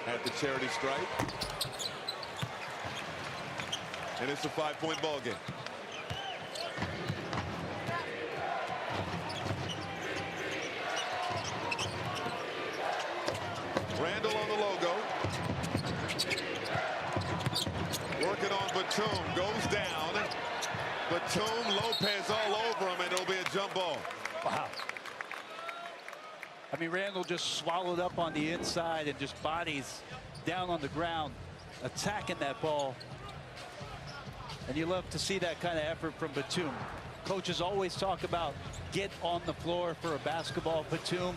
at the charity stripe. And it's a 5-point ball game. Randall on the logo. Working on Batum. Goes down. Batum, Lopez all over him, and it'll be a jump ball. Wow. I mean, Randall just swallowed up on the inside and just bodies down on the ground, attacking that ball. And you love to see that kind of effort from Batum. Coaches always talk about get on the floor for a basketball. Batum,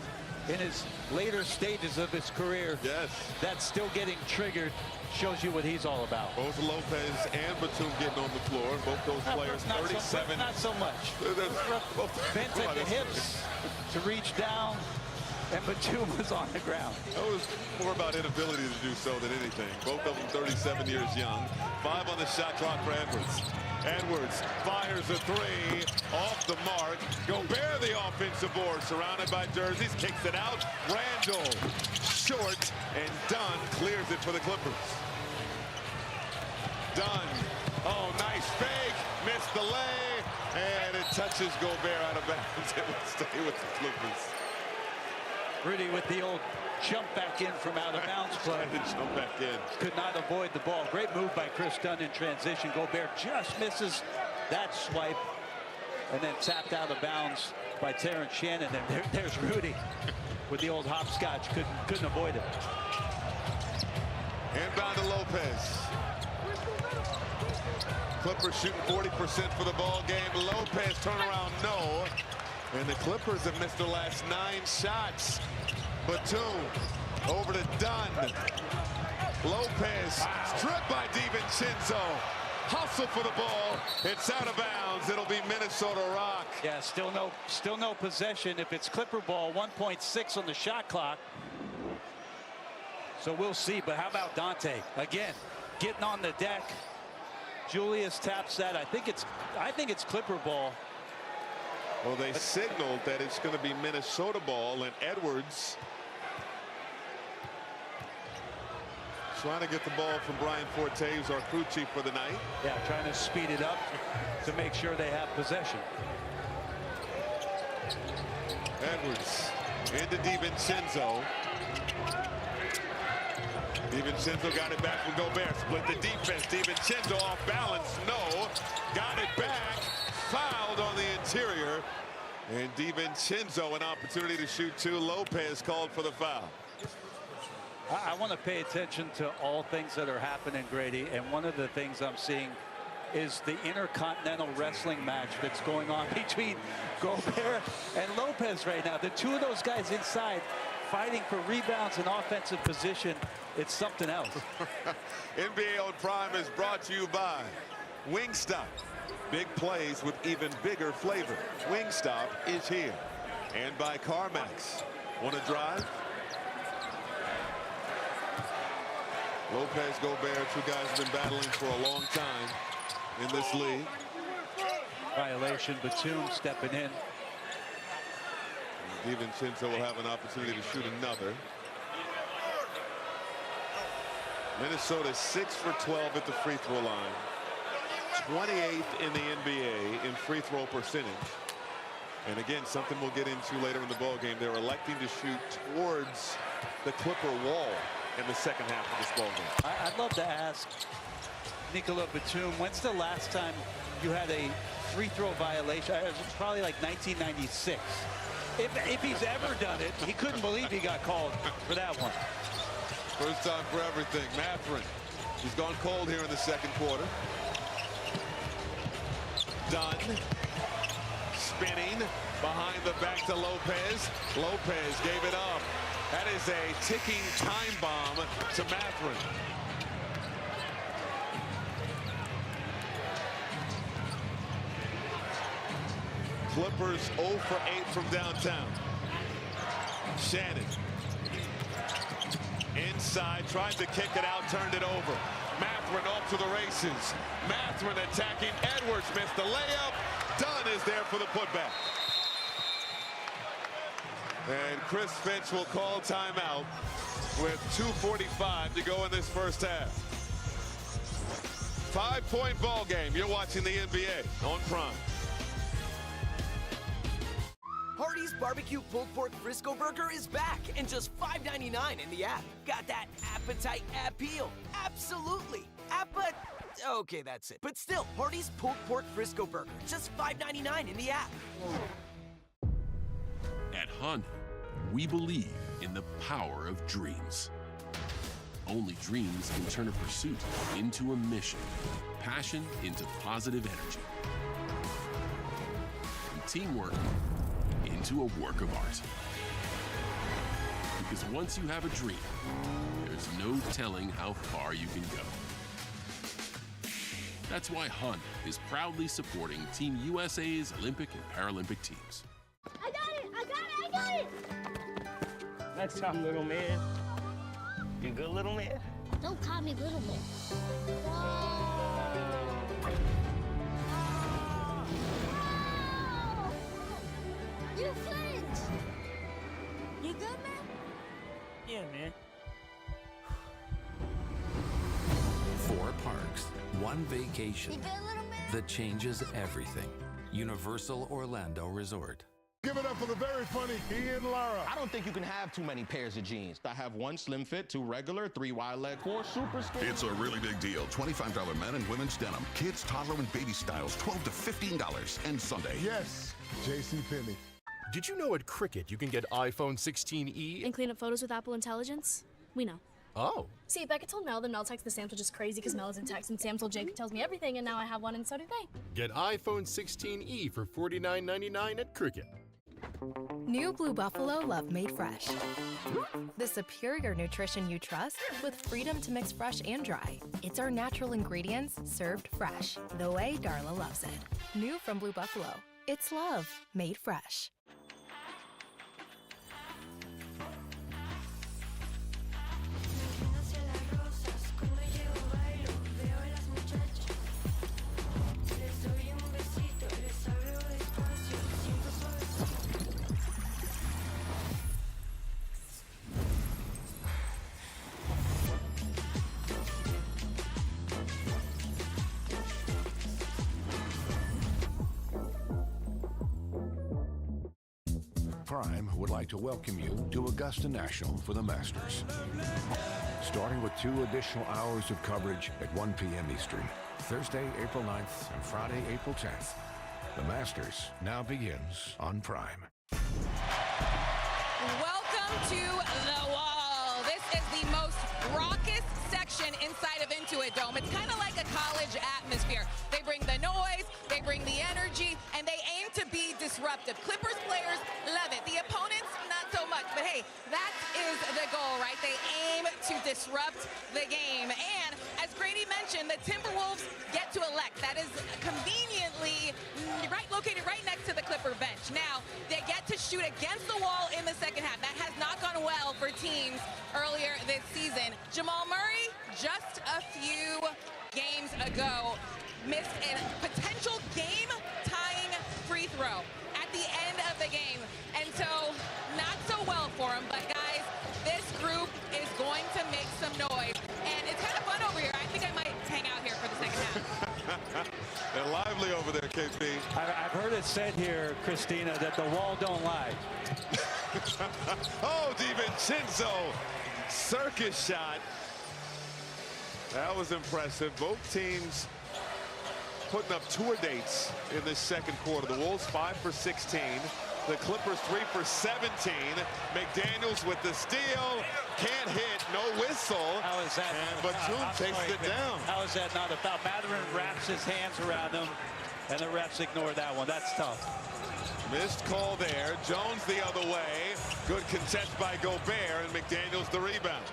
in his later stages of his career, yes, that's still getting triggered. Shows you what he's all about. Both Lopez and Batum getting on the floor. Both those players, 37. Not so much. Bent at the hips to reach down, and Batum was on the ground. That was more about inability to do so than anything. Both of them 37 years young. 5 on the shot clock for Edwards. Edwards fires a 3 off the mark. Gobert the offensive board, surrounded by jerseys, kicks it out. Randall short, and Dunn clears it for the Clippers. Dunn, oh, nice fake, missed the lay, and it touches Gobert out of bounds. It will stay with the Clippers. Rudy with the old jump back in from out of bounds play. Jump back in. Could not avoid the ball. Great move by Chris Dunn in transition. Gobert just misses that swipe, and then tapped out of bounds by Terrence Shannon. And there's Rudy with the old hopscotch. Couldn't avoid it. Inbound to Lopez. Clippers shooting 40% for the ball game. Lopez turnaround, no. And the Clippers have missed their last 9 shots. Batum over to Dunn. Lopez stripped by DiVincenzo. Hustle for the ball. It's out of bounds. It'll be Minnesota Rock. Yeah, still no possession. If it's Clipper ball, 1.6 on the shot clock. So we'll see. But how about Dante again, getting on the deck? Julius taps that. I think it's Clipper ball. Well, they signaled that it's going to be Minnesota ball, and Edwards trying to get the ball from Brian Forte, who's our crew chief for the night. Yeah, trying to speed it up to make sure they have possession. Edwards into DiVincenzo. DiVincenzo got it back from Gobert. Split the defense. DiVincenzo off balance. No. Got it back. Fouled on the interior. And DiVincenzo an opportunity to shoot 2. Lopez called for the foul. I want to pay attention to all things that are happening, Grady. And one of the things I'm seeing is the Intercontinental Wrestling match that's going on between Gobert and Lopez right now. The two of those guys inside fighting for rebounds and offensive position. It's something else. NBA on Prime is brought to you by Wingstop. Big plays with even bigger flavor. Wingstop is here. And by CarMax. Want to drive? Lopez, Gobert, 2 guys have been battling for a long time in this league. Violation. Batum stepping in. DiVincenzo will have an opportunity to shoot another. Minnesota 6 for 12 at the free throw line. 28th in the NBA in free throw percentage. And again, something we'll get into later in the ball game. They're electing to shoot towards the Clipper wall in the second half of this ball game. I'd love to ask Nicola Batum, when's the last time you had a free throw violation? It was probably like 1996. If he's ever done it, he couldn't believe he got called for that one. First time for everything. Mathurin, he's gone cold here in the second quarter. Dunn spinning behind the back to Lopez. Lopez gave it up. That is a ticking time bomb to Mathurin. Clippers 0 for 8 from downtown. Shannon inside, tried to kick it out, turned it over. Mathurin off to the races. Mathurin attacking. Edwards missed the layup. Dunn is there for the putback. And Chris Finch will call timeout. with 2:45 to go in this first half. 5-point ball game. You're watching the NBA on Prime. Hardee's Barbecue Pulled Pork Frisco Burger is back and just $5.99 in the app. Got that appetite appeal? Absolutely. Okay, that's it. But still, Hardee's Pulled Pork Frisco Burger, just $5.99 in the app. At Honda, we believe in the power of dreams. Only dreams can turn a pursuit into a mission, passion into positive energy, and teamwork into a work of art. Because once you have a dream, there's no telling how far you can go. That's why Honda is proudly supporting Team USA's Olympic and Paralympic teams. I got it! I got it! I got it! Next time, little man. You good, little man? Don't call me little man. You flinched! You good, man? Yeah, man. 4 parks, 1 vacation You good, little man? that changes everything. Universal Orlando Resort. Give it up for the very funny Ian Lara. I don't think you can have too many pairs of jeans. I have 1 slim fit, 2 regular, 3 wide leg, 4 super skinny. It's a really big deal. $25 men and women's denim. Kids, toddler, and baby styles, $12 to $15. And Sunday. Yes, JCPenney. Did you know at Cricket you can get iPhone 16e? And clean up photos with Apple Intelligence? We know. Oh. See, Becca told Mel, then Mel texted Sam, which is crazy because Mel is in text, and Sam told Jake, who tells me everything, and now I have one, and so do they. Get iPhone 16e for $49.99 at Cricket. New Blue Buffalo Love Made Fresh. The superior nutrition you trust with freedom to mix fresh and dry. It's our natural ingredients served fresh, the way Darla loves it. New from Blue Buffalo. It's love made fresh. Prime would like to welcome you to Augusta National for the Masters. Starting with 2 additional hours of coverage at 1 p.m. Eastern, Thursday, April 9th and Friday, April 10th. The Masters now begins on Prime. Welcome to the Wall. This is the most raucous section inside of Intuit Dome. It's kind of like a college atmosphere. They bring the noise, they bring the energy, and they aim to be disruptive. Clippers players love it. The opponents, not so much. But hey, that is the goal, right? They aim to disrupt the game. And as Grady mentioned, the Timberwolves get to elect. That is conveniently located right next to the Clipper bench. Now, they get to shoot against the wall in the second half. That has not gone well for teams earlier this season. Jamal Murray, just a few games ago, missed a potential game-tying free throw at the end of the game. And so, not so well for him. But guys, this group is going to make some noise. And it's kind of fun over here. I think I might hang out here for the second half. They're lively over there, KP. I've heard it said here, Christina, that the wall don't lie. Oh, DiVincenzo, circus shot. That was impressive. Both teams putting up tour dates in this second quarter. The Wolves 5 for 16. The Clippers 3 for 17. McDaniels with the steal. Can't hit. No whistle. How is that? And Batum takes it down. How is that not a foul? Mathurin wraps his hands around him, and the refs ignore that one. That's tough. Missed call there. Jones the other way. Good contest by Gobert, and McDaniels the rebound.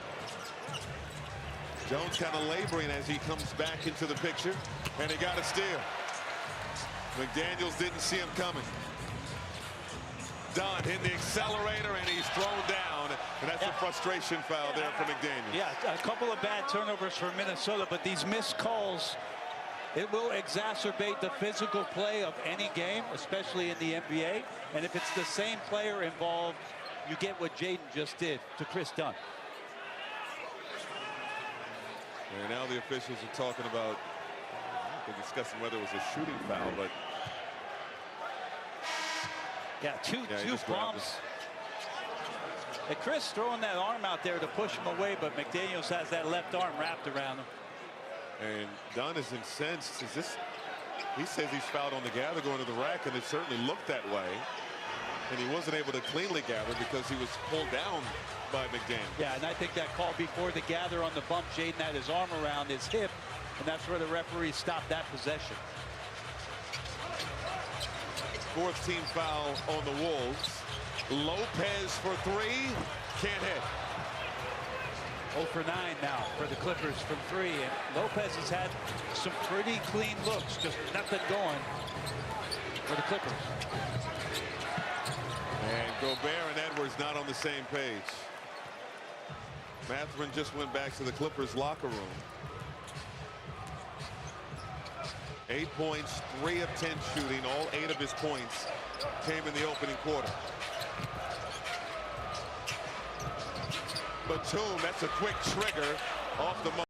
Jones kind of laboring as he comes back into the picture, and he got a steal. McDaniels didn't see him coming. Dunn hitting the accelerator, and he's thrown down, and that's a frustration foul there for McDaniels. Yeah, a couple of bad turnovers for Minnesota, but these missed calls, it will exacerbate the physical play of any game, especially in the NBA. And if it's the same player involved, you get what Jaden just did to Chris Dunn. And now the officials are talking about, they're discussing whether it was a shooting foul, but yeah, two bumps. And Chris throwing that arm out there to push him away, but McDaniels has that left arm wrapped around him. And Dunn is incensed. He says he's fouled on the gather going to the rack, and it certainly looked that way. And he wasn't able to cleanly gather because he was pulled down by McDaniels. Yeah, and I think that call before the gather on the bump, Jaden had his arm around his hip, and that's where the referee stopped that possession. Fourth team foul on the Wolves. Lopez for three, can't hit. 0 for 9 now for the Clippers from 3, and Lopez has had some pretty clean looks, just nothing going for the Clippers. And Gobert and Edwards not on the same page. Mathurin just went back to the Clippers locker room. 8 points, 3 of 10 shooting. All 8 of his points came in the opening quarter. Batum, that's a quick trigger off the